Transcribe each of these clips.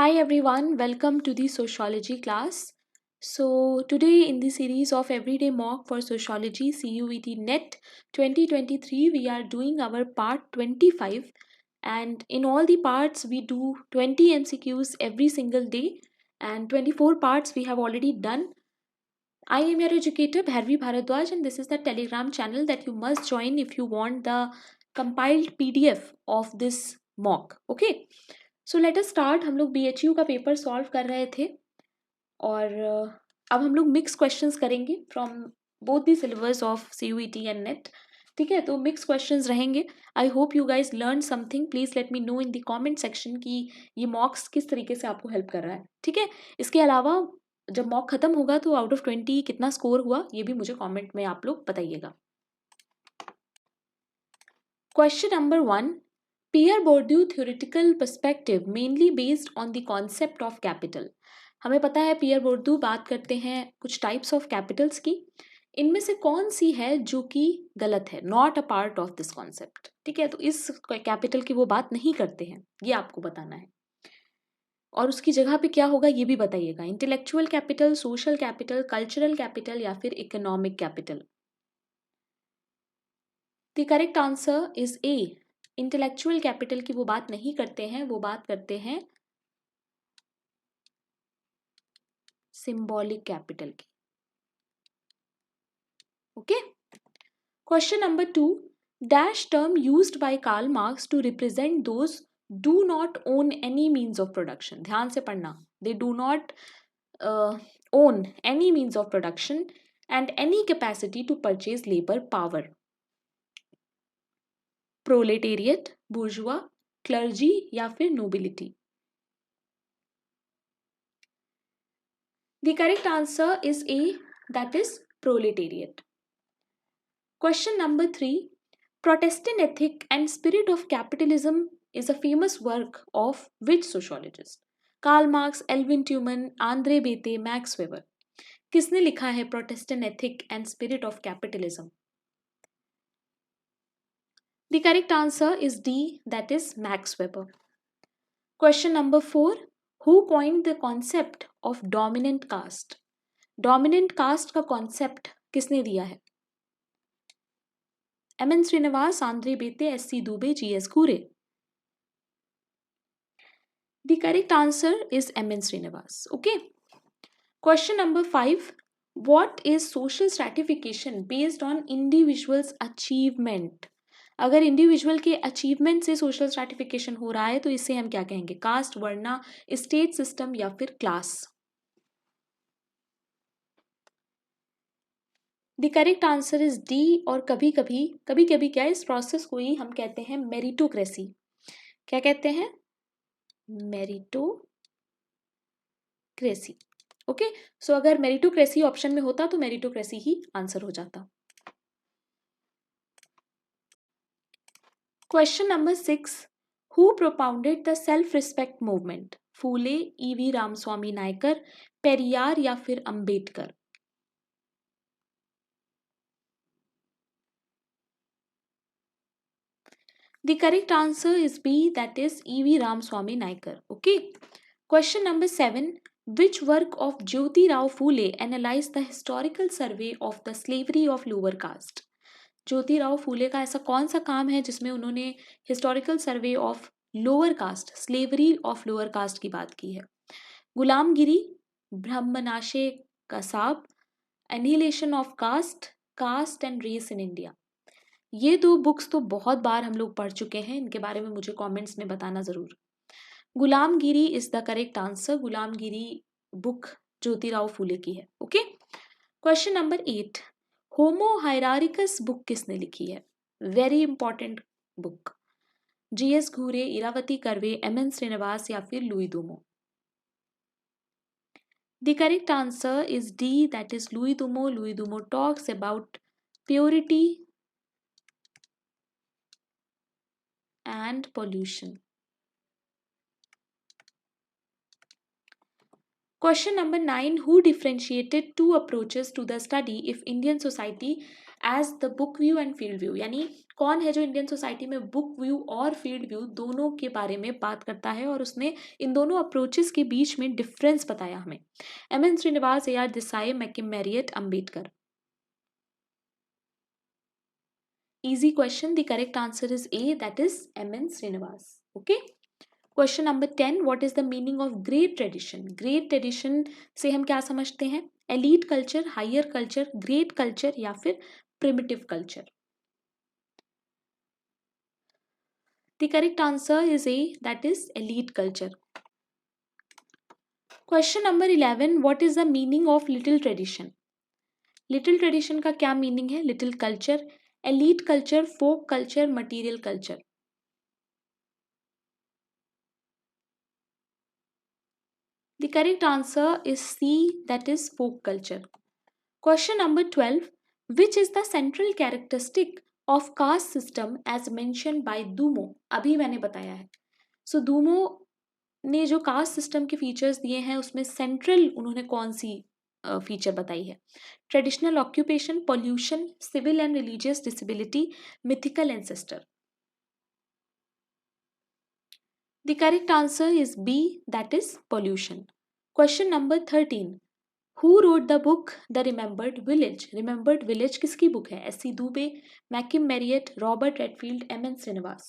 Hi everyone, welcome to the sociology class. So, today in the series of Everyday Mock for Sociology CUET NET 2023, we are doing our part 25, and in all the parts, we do 20 MCQs every single day, and 24 parts we have already done. I am your educator Bharvi Bharadwaj, and this is the Telegram channel that you must join if you want the compiled PDF of this mock. Okay. So let us start. हम लोग BHU का paper solve कर रहे थे और अब हम लोग मिक्स क्वेश्चंस करेंगे from both the syllabus of CUET and net. ठीक है, तो मिक्स क्वेश्चंस रहेंगे। I hope you guys learn something. Please let me know in the comment section कि ये मॉक्स किस तरीके से आपको हेल्प कर रहा है। ठीक है, इसके अलावा जब मॉक खत्म होगा तो आउट ऑफ 20 कितना स्कोर हुआ ये भी मुझे कॉमेंट में आप लोग बताइएगा। Question number 1, Pierre Bourdieu theoretical perspective mainly based on the concept of capital। हमें पता है पियर बोर्ड्यू बात करते हैं कुछ टाइप्स ऑफ कैपिटल्स की। इनमें से कौन सी है जो कि गलत है, not a part of this concept. ठीक है, तो इस कैपिटल की वो बात नहीं करते हैं, ये आपको बताना है। और उसकी जगह पे क्या होगा ये भी बताइएगा। Intellectual capital, social capital, cultural capital या फिर economic capital. The correct answer is a. Intellectual capital की वो बात नहीं करते हैं, वो बात करते हैं सिंबॉलिक कैपिटल की। Okay, question number 2, dash term used by Karl Marx to represent those do not own any means of production. ध्यान से पढ़ना, they do not own any means of production and any capacity to purchase labour power. Proletariat, bourgeois, clergy या फिर nobility. The correct answer is A, that is proletariat. Question number 3, Protestant Ethic and Spirit of Capitalism is a famous work of which sociologist? Karl Marx, Elvin Tumin, Andre Beteille, Max Weber. किसने लिखा है Protestant ethic and spirit of capitalism? The correct answer is D, that is Max Weber. Question number 4, who coined the concept of dominant caste? Dominant caste का concept किसने दिया है? MN Srinivas, Andre Beteille, SC Dube, GS Ghurye. The correct answer is MN Srinivas. Okay. Question number 5, what is social stratification based on individual's achievement? अगर individual के achievement से social stratification हो रहा है तो इसे हम क्या कहेंगे? कास्ट, वर्ना, स्टेट सिस्टम या फिर class. The correct answer is D. और कभी कभी क्या इस प्रोसेस को ही हम कहते हैं मेरिटोक्रेसी। क्या कहते हैं? मेरिटोक्रेसी। ओके, सो अगर मेरिटोक्रेसी ऑप्शन में होता तो मेरिटोक्रेसी ही आंसर हो जाता। Question number 6, who propounded the self respect movement? Phule, EV Ramaswamy Naicker, Periyar या फिर Ambedkar. The correct answer is B, that is EV Ramaswamy Naikar. Okay. Question number 7, which work of Jyoti Rao Phule analyzed the historical survey of the slavery of lower caste? ज्योति राव फूले का ऐसा कौन सा काम है जिसमें उन्होंने historical survey of lower caste, slavery of lower caste की बात की है? Gulamgiri, Brahmananche Kasab, annihilation of caste, caste and race in India. ये दो बुक्स तो बहुत बार हम लोग पढ़ चुके हैं, इनके बारे में मुझे कमेंट्स में बताना जरूर। गुलामगिरी is the correct answer. Gulamgiri book Jyotirao Phule की है। ओके, क्वेश्चन नंबर 8, होमो हायरारिकस बुक किसने लिखी है? Very important book. GS घूरे, इरावती कर्वे, MN श्रीनिवास या फिर लुई दुमो। The correct answer is D, that is Louis Dumont. Louis Dumont talks about purity and pollution. Question number 9. Who differentiated two approaches to the study if Indian society as the book view and field view? यानी कौन है जो Indian society में book view और field view दोनों के बारे में बात करता है और उसने इन दोनों अप्रोचेस के बीच में डिफरेंस बताया हमें? M N. Srinivas, A R. Desai, McKim Marriott, Ambedkar. Easy question. The correct answer is A, that is M.N. Srinivas. Okay. Question number 10. What is the meaning of great tradition? Great tradition से हम क्या समझते हैं? Elite culture, higher culture, great culture या फिर primitive culture? The correct answer is A, that is elite culture. Question number 11. What is the meaning of little tradition? Little tradition का क्या meaning है? Little culture, elite culture, folk culture, material culture. The correct answer is C, that is folk culture. Question number 12. Which is the central characteristic of caste system as mentioned by Dumo? अभी मैंने बताया है. So Dumo ने जो caste system के features दिए हैं उसमें central उन्होंने कौन सी feature बताई है? Traditional occupation, pollution, civil and religious disability, mythical ancestor. The correct answer is B, that is pollution. Question number 13. Who wrote the book The Remembered Village? Remembered Village किसकी book है? S C Dube, McKim Marriott, Robert Redfield, M N. Srinivas.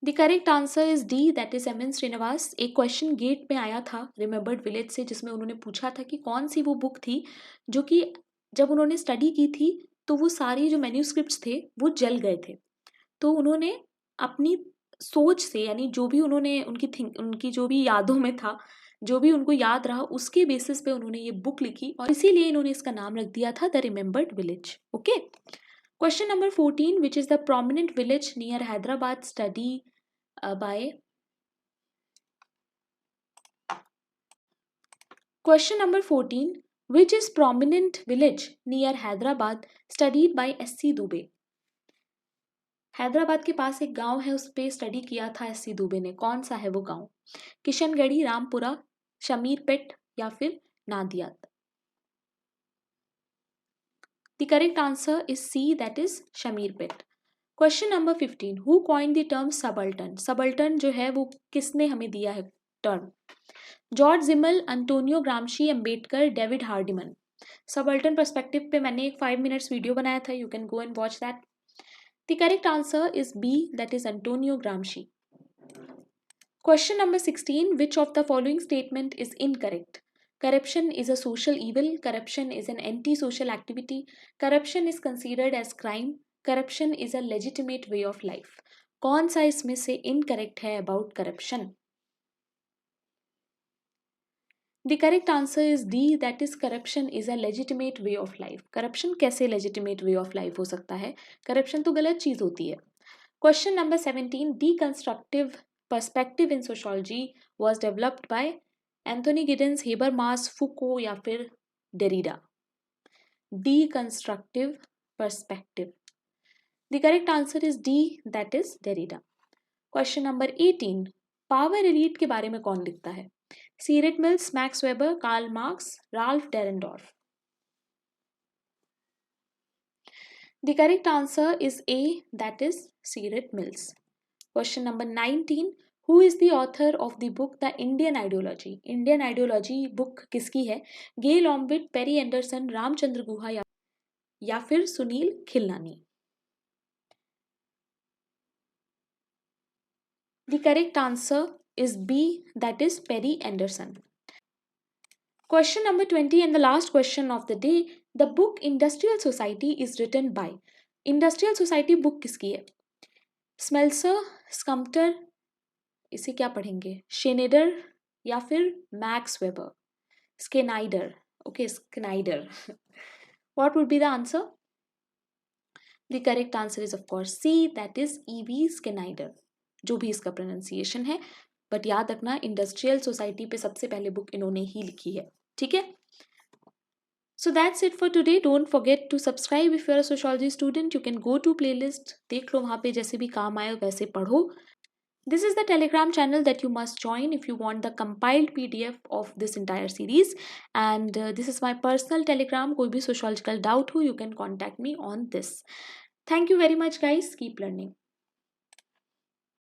The correct answer is D, that is M.N. Srinivas. एक question gate में आया था remembered village से जिसमें उन्होंने पूछा था कि कौन सी वो बुक थी जो कि जब उन्होंने स्टडी की थी तो वो सारी जो मैन्यूस्क्रिप्ट्स थे वो जल गए थे. तो उन्होंने अपनी सोच से यानी जो भी उन्होंने उनकी जो भी यादों में था जो भी उनको याद रहा उसके बेसिस पे उन्होंने ये बुक लिखी और इसीलिए इन्होंने इसका नाम रख दिया था the remembered village. Okay. Question number 14. Which is the prominent village near Hyderabad study bye. Question number 14. Which is prominent village near Hyderabad studied by SC. Dubey. Hyderabad के पास एक गांव है उस पर स्टडी किया था एस.सी. दुबे ने. कौन सा है वो गांव? किशनगढ़ी, रामपुरा, शमीरपेट या फिर Nadiad. The correct answer is C, that is Shamirpet. Question number 15. Who coined the term subaltern? Subaltern जो है वो किसने हमें दिया है term? George Simmel, Antonio Gramsci, Ambedkar, David Hardiman. Subaltern perspective पे मैंने एक 5 minutes वीडियो बनाया था. You can go and watch that. The correct answer is B, that is Antonio Gramsci. Question number 16. Which of the following statement is incorrect? Corruption is a social evil. Corruption is an anti-social activity. Corruption is considered as crime. Corruption is a legitimate way of life. कौन सा इसमें से incorrect है about corruption? The correct answer is D, that is corruption is a legitimate way of life. Corruption कैसे legitimate way of life हो सकता है? Corruption तो गलत चीज होती है. Question number 17. Deconstructive perspective in sociology was developed by Anthony Giddens, Habermas, Foucault या फिर Derrida. Deconstructive perspective. The correct answer is D, that is Derrida. Question number 18. Power elite के बारे में कौन लिखता है? C Wright Mills, Max Weber, Karl Marx, Ralf Dahrendorf. The correct answer is A, that is C Wright Mills. Question number 19. Who is the author of the book The Indian Ideology? Indian Ideology book किसकी है? गेल ऑम्बिट, peri Anderson, Ramachandra Guha या फिर Sunil Khilnani. The correct answer is B, that is Perry Anderson. Question number 20 and the last question of the day. The book Industrial Society is written by. Industrial Society book किसकी है? स्मेल्सर, स्कम्प्टर, इसे क्या पढ़ेंगे? Schneider या फिर Max Weber? Schneider. Okay, Schneider. What would be the answer? The correct answer is of course C, that is E.V. स्केनाइडर. जो भी इसका प्रोनाउंसिएशन है, बट याद रखना इंडस्ट्रियल सोसाइटी पे सबसे पहले बुक इन्होंने ही लिखी है. ठीक है. So that's it for today. Don't forget to subscribe if you're a sociology student. You can go to playlist. देख लो वहाँ पे जैसे भी काम आए वैसे पढ़ो. This is the Telegram channel that you must join if you want the compiled PDF of this entire series. And this is my personal Telegram. कोई भी sociological doubt हो, you can contact me on this. Thank you very much, guys. Keep learning.